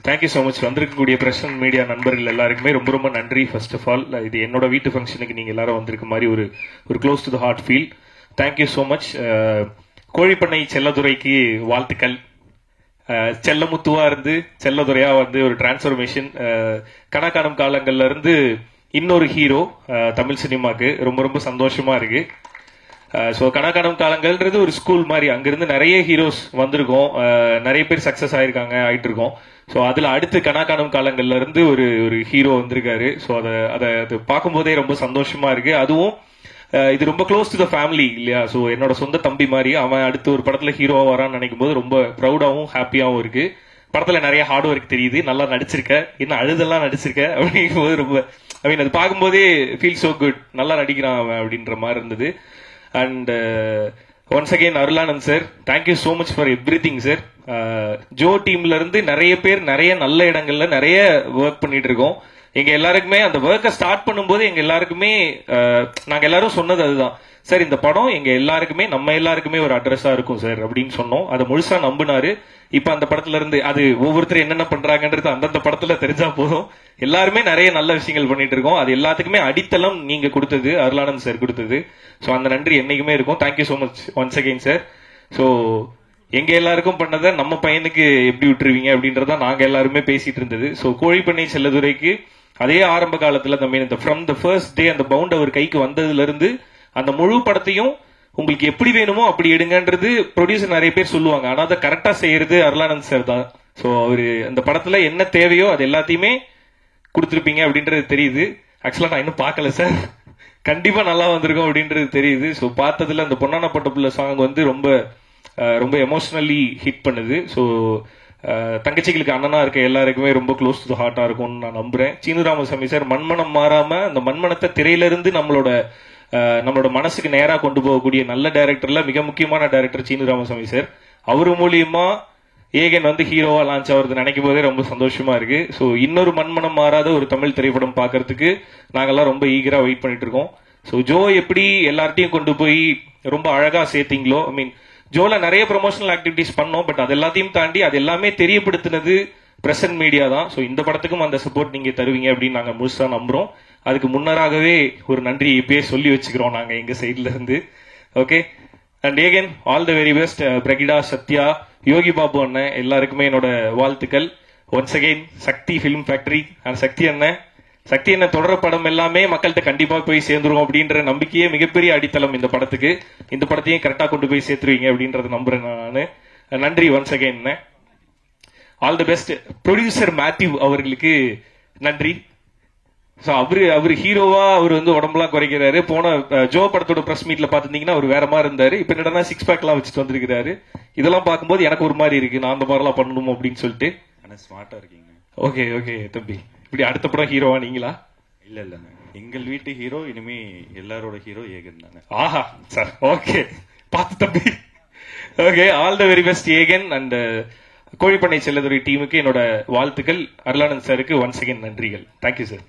Thank you so much. வந்திருக்கக்கூடிய press and media நண்பர்கள் எல்லாருக்குமே ரொம்ப ரொம்ப நன்றி. ஃபர்ஸ்ட் ஆஃப் ஆல், இது என்னோட வீட்டு ஃபங்க்ஷனுக்கு நீங்க எல்லாரும் வந்திருக்க மாதிரி ஒரு close to the heart feel. Thank you so much. Kozhipannai செல்லதுரைக்கு வாழ்த்துக்கள். செல்லமுத்துவா இருந்து செல்லதுரையா வந்து ஒரு டிரான்ஸ்ஃபர்மேஷன். கணக்காணும் காலங்கள்ல இருந்து இன்னொரு ஹீரோ தமிழ் சினிமாக்கு. ரொம்ப ரொம்ப சந்தோஷமா இருக்கு. ஸோ கணக்காணும் காலங்கள்ன்றது ஒரு ஸ்கூல் மாதிரி. அங்கிருந்து நிறைய ஹீரோஸ் வந்திருக்கோம், நிறைய பேர் சக்சஸ் ஆயிட்டு இருக்கோம். ஸோ அதுல அடுத்து கணக்காணும் காலங்கள்ல இருந்து ஒரு ஹீரோ வந்திருக்காரு. ஸோ அதை பார்க்கும்போதே ரொம்ப சந்தோஷமா இருக்கு. அதுவும் இது ரொம்ப க்ளோஸ் டு த ஃபேமிலி இல்லையா? ஸோ என்னோட சொந்த தம்பி மாதிரி அவன் அடுத்து ஒரு படத்துல ஹீரோவா வரான்னு நினைக்கும் போது ரொம்ப ப்ரௌடாவும் ஹாப்பியாவும் இருக்கு. படத்துல நிறைய ஹார்ட் ஒர்க் தெரியுது. நல்லா நடிச்சிருக்க, இன்னும் அழுதெல்லாம் நடிச்சிருக்க அப்படிங்கும் போது ரொம்ப அது பார்க்கும்போதே ஃபீல் சோ குட். நல்லா நடிக்கிறான் அவன் அப்படின்ற மாதிரி இருந்தது. And once again Arulanand sir, thank you so much for everything sir. Joe டீம்ல இருந்து நிறைய பேர் நிறைய நல்ல இடங்கள்ல நிறைய ஒர்க் பண்ணிட்டு இருக்கோம். எங்க எல்லாருக்குமே அந்த ஒர்க்கை ஸ்டார்ட் பண்ணும்போது எங்க எல்லாருக்குமே நாங்க எல்லாரும் சொன்னது அதுதான் சார், இந்த படம் எங்க எல்லாருக்குமே நம்ம எல்லாருக்குமே ஒரு அட்ரஸா இருக்கும் சார் அப்படின்னு சொன்னோம். அதை முழுசா நம்பினாரு. இப்ப அந்த படத்துல இருந்து அது ஒவ்வொருத்தரும் என்னென்ன பண்றாங்கன்றது அந்தந்த படத்துல தெரிஞ்சா போதும். எல்லாருமே நிறைய நல்ல விஷயங்கள் பண்ணிட்டு இருக்கோம். அது எல்லாத்துக்குமே அடித்தளம் நீங்க கொடுத்தது, அருளானந்த் சார் கொடுத்தது. ஸோ அந்த நன்றி என்னைக்குமே இருக்கும். Thank you so much once again sir. So எங்க எல்லாருக்கும் பண்ணதை நம்ம பையனுக்கு எப்படி விட்டுருவீங்க அப்படின்றத நாங்க எல்லாருமே பேசிட்டு இருந்தது. ஸோ கோழிப்பண்ணை செல்லதுரைக்கு அதே ஆரம்ப காலத்துல இந்த ஃப்ரம் த ஃபர்ஸ்ட் டே அந்த பவுண்ட் அவர் கைக்கு வந்ததுல இருந்து அந்த முழு படத்தையும் உங்களுக்கு எப்படி வேணுமோ அப்படி எடுங்கன்றது ப்ரொடியூசர் நிறைய பேர் சொல்லுவாங்க. ஆனா அதை கரெக்டா செய்யறது அருளானந்த் சார் தான். ஸோ அவரு அந்த படத்துல என்ன தேவையோ அது எல்லாத்தையுமே கொடுத்துருப்பீங்க அப்படின்றது தெரியுது. ஆக்சுவலா நான் இன்னும் பார்க்கல சார், கண்டிப்பா நல்லா வந்திருக்கும் அப்படின்றது தெரியுது. ஸோ பார்த்ததுல அந்த பொன்னான பட்டப்புள்ள சாங் வந்து ரொம்ப ரொம்ப எமோஷனலி ஹிட் பண்ணுது. ஸோ தங்கச்சிகளுக்கு அண்ணனா இருக்க எல்லாருக்குமே ரொம்ப க்ளோஸ் டு ஹார்ட்டா இருக்கும்னு நான் நம்புறேன். சீனு ராமசாமி சார் மண்மனம் மாறாம அந்த மண்மனத்தை திரையில இருந்து நம்மளோட மனசுக்கு நேரா கொண்டு போகக்கூடிய நல்ல டைரக்டர்ல மிக முக்கியமான டைரக்டர் சீனு ராமசாமி சார். அவரு மூலியமா ஏகன் வந்து ஹீரோவா லான்ச் ஆகுறது நினைக்கும் போதே ரொம்ப சந்தோஷமா இருக்கு. ஸோ இன்னொரு மண்மனம் மாறாத ஒரு தமிழ் திரைப்படம் பார்க்கறதுக்கு நாங்கெல்லாம் ரொம்ப ஈகரா வெயிட் பண்ணிட்டு இருக்கோம். ஸோ ஜோ எப்படி எல்லார்ட்டையும் கொண்டு போய் ரொம்ப அழகா சேர்த்தீங்களோ, ஜோல நிறைய ப்ரொமோஷனல் ஆக்டிவிட்டிஸ் பண்ணோம். பட் அது எல்லாத்தையும் தாண்டி அது எல்லாமே தெரியப்படுத்தினது பிரசன்ட் மீடியா தான். ஸோ இந்த படத்துக்கும் அந்த சப்போர்ட் நீங்க தருவீங்க அப்படின்னு நாங்க முழுசா நம்புறோம். அதுக்கு முன்னராகவே ஒரு நன்றி இப்பயே சொல்லி வச்சுக்கிறோம் நாங்க எங்க சைட்ல இருந்து. Okay, and Aegan all the very best. Brigida, Sathya, Yogi Babu அண்ணன் எல்லாருக்குமே என்னோட வாழ்த்துக்கள். Once again Sakthi film factory and Sakthi அண்ணன் தொடர படம் எல்லாமே மக்கள்கிட்ட கண்டிப்பா போய் சேர்ந்துரும் அப்படின்ற நம்பிக்கையே மிகப்பெரிய அடித்தளம் இந்த படத்துக்கு. இந்த படத்தையும் கரெக்டா கொண்டு போய் சேர்த்துருவீங்க அப்படின்றத நம்புறேன் நான். நன்றி once again. All the best. Producer Mathew அவர்களுக்கு நன்றி. ஸோ அவரு ஹீரோவா அவர் வந்து உடம்புலாம் குறைக்கிறாரு. போன ஜோ படத்தோட பிரஸ் மீட்ல பாத்துட்டீங்கன்னா அவர் வேற மாதிரி இருந்தாரு. இப்ப என்னடா 6 பேக் எல்லாம் வச்சுட்டு வந்திருக்காரு. இதெல்லாம் பார்க்கும்போது எனக்கு ஒரு மாதிரி இருக்கு, நான் அந்த மாதிரி எல்லாம் பண்ணணும் அப்படின்னு சொல்லிட்டு. ஸ்மார்ட்டா இருக்கீங்க. ஓகே ஓகே தம்பி, இப்படி அடுத்த படம் ஹீரோவா நீங்களா? இல்ல இல்ல, எங்கள் வீட்டு ஹீரோ இனிமே எல்லாரோட ஹீரோ ஏகன் தானே. ஆஹா சார், ஓகே பார்த்து தம்பி. Okay, all the very best Aegan. And Kozhipannai Chelladurai டீமுக்கு என்னோட வாழ்த்துக்கள். அருளானந்த் சாருக்கு ஒன்ஸ் அகெயின் நன்றிகள். Thank you sir.